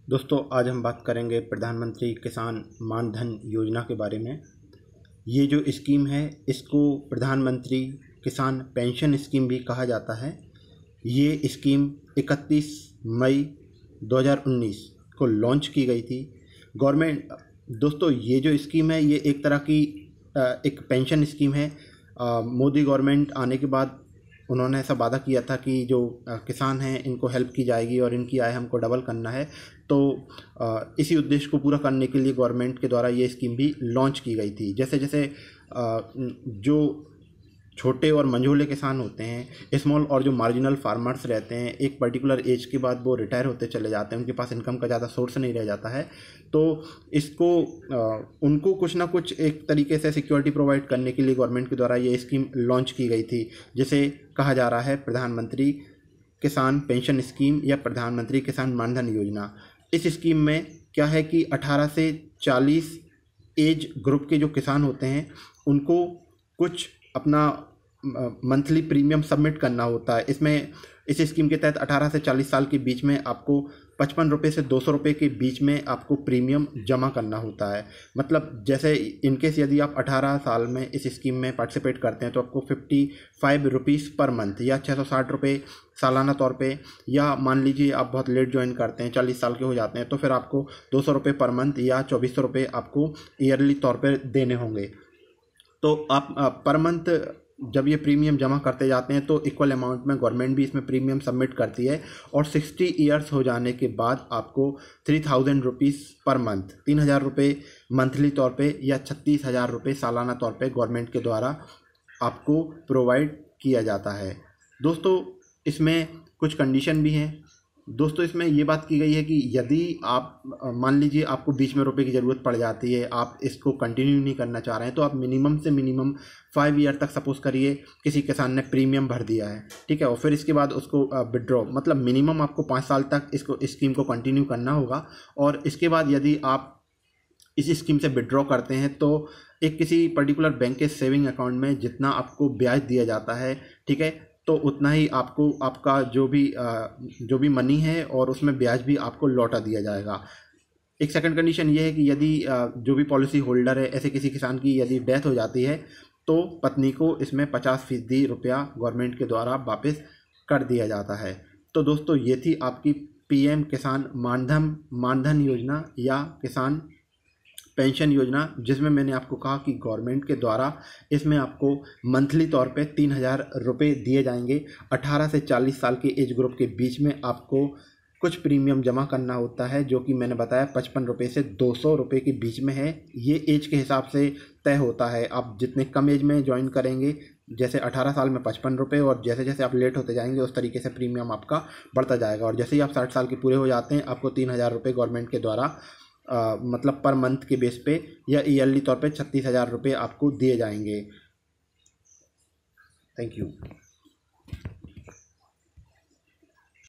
दोस्तों, आज हम बात करेंगे प्रधानमंत्री किसान मान धन योजना के बारे में। ये जो स्कीम है इसको प्रधानमंत्री किसान पेंशन स्कीम भी कहा जाता है। ये स्कीम 31 मई 2019 को लॉन्च की गई थी। गवर्नमेंट दोस्तों, ये जो स्कीम है ये एक तरह की एक पेंशन स्कीम है। मोदी गवर्नमेंट आने के बाद उन्होंने ऐसा वादा किया था कि जो किसान हैं इनको हेल्प की जाएगी और इनकी आय हमको डबल करना है। तो इसी उद्देश्य को पूरा करने के लिए गवर्नमेंट के द्वारा ये स्कीम भी लॉन्च की गई थी। जैसे जैसे जो छोटे और मंझोले किसान होते हैं, स्मॉल और जो मार्जिनल फार्मर्स रहते हैं, एक पर्टिकुलर एज के बाद वो रिटायर होते चले जाते हैं, उनके पास इनकम का ज़्यादा सोर्स नहीं रह जाता है। तो इसको उनको कुछ ना कुछ एक तरीके से सिक्योरिटी प्रोवाइड करने के लिए गवर्नमेंट के द्वारा ये स्कीम लॉन्च की गई थी, जिसे कहा जा रहा है प्रधानमंत्री किसान पेंशन स्कीम या प्रधानमंत्री किसान मानधन योजना। इस स्कीम में क्या है कि 18 से 40 एज ग्रुप के जो किसान होते हैं उनको कुछ अपना मंथली प्रीमियम सबमिट करना होता है। इसमें इस स्कीम के तहत 18 से 40 साल के बीच में आपको 55 रुपये से 200 रुपये के बीच में आपको प्रीमियम जमा करना होता है। मतलब जैसे इनकेस यदि आप 18 साल में इस स्कीम में पार्टिसिपेट करते हैं तो आपको 55 रुपीज़ पर मंथ या 660 रुपये सालाना तौर पे, या मान लीजिए आप बहुत लेट ज्वाइन करते हैं, 40 साल के हो जाते हैं, तो फिर आपको 200 रुपये पर मंथ या 2400 रुपये आपको ईयरली तौर पर देने होंगे। तो आप पर मंथ जब ये प्रीमियम जमा करते जाते हैं तो इक्वल अमाउंट में गवर्नमेंट भी इसमें प्रीमियम सबमिट करती है, और 60 ईयर्स हो जाने के बाद आपको 3000 रुपीज़ पर मंथ, 3000 रुपये मंथली तौर पे या 36,000 रुपये सालाना तौर पे गवर्नमेंट के द्वारा आपको प्रोवाइड किया जाता है। दोस्तों, इसमें कुछ कंडीशन भी हैं। दोस्तों, इसमें ये बात की गई है कि यदि आप मान लीजिए आपको बीच में रुपए की ज़रूरत पड़ जाती है, आप इसको कंटिन्यू नहीं करना चाह रहे हैं, तो आप मिनिमम से मिनिमम 5 ईयर तक सपोज़ करिए किसी किसान ने प्रीमियम भर दिया है, ठीक है, और फिर इसके बाद उसको विड्रॉ, मतलब मिनिमम आपको 5 साल तक इसको स्कीम को कंटिन्यू करना होगा। और इसके बाद यदि आप इस स्कीम से विड्रॉ करते हैं तो एक किसी पर्टिकुलर बैंक के सेविंग अकाउंट में जितना आपको ब्याज दिया जाता है, ठीक है, तो उतना ही आपको आपका जो भी मनी है और उसमें ब्याज भी आपको लौटा दिया जाएगा। एक सेकंड कंडीशन ये है कि यदि जो भी पॉलिसी होल्डर है, ऐसे किसी किसान की यदि डेथ हो जाती है तो पत्नी को इसमें 50% रुपया गवर्नमेंट के द्वारा वापस कर दिया जाता है। तो दोस्तों, ये थी आपकी PM किसान मानधन योजना या किसान पेंशन योजना, जिसमें मैंने आपको कहा कि गवर्नमेंट के द्वारा इसमें आपको मंथली तौर पे 3000 रुपये दिए जाएंगे। 18 से 40 साल के एज ग्रुप के बीच में आपको कुछ प्रीमियम जमा करना होता है, जो कि मैंने बताया 55 रुपये से 200 रुपये के बीच में है। ये एज के हिसाब से तय होता है। आप जितने कम एज में ज्वाइन करेंगे, जैसे 18 साल में 55 रुपये, और जैसे जैसे आप लेट होते जाएंगे उस तरीके से प्रीमियम आपका बढ़ता जाएगा। और जैसे ही आप 60 साल के पूरे हो जाते हैं, आपको 3000 रुपये गवर्नमेंट के द्वारा मतलब पर मंथ के बेस पे या ईयरली तौर पे 36,000 रुपये आपको दिए जाएंगे। Thank you.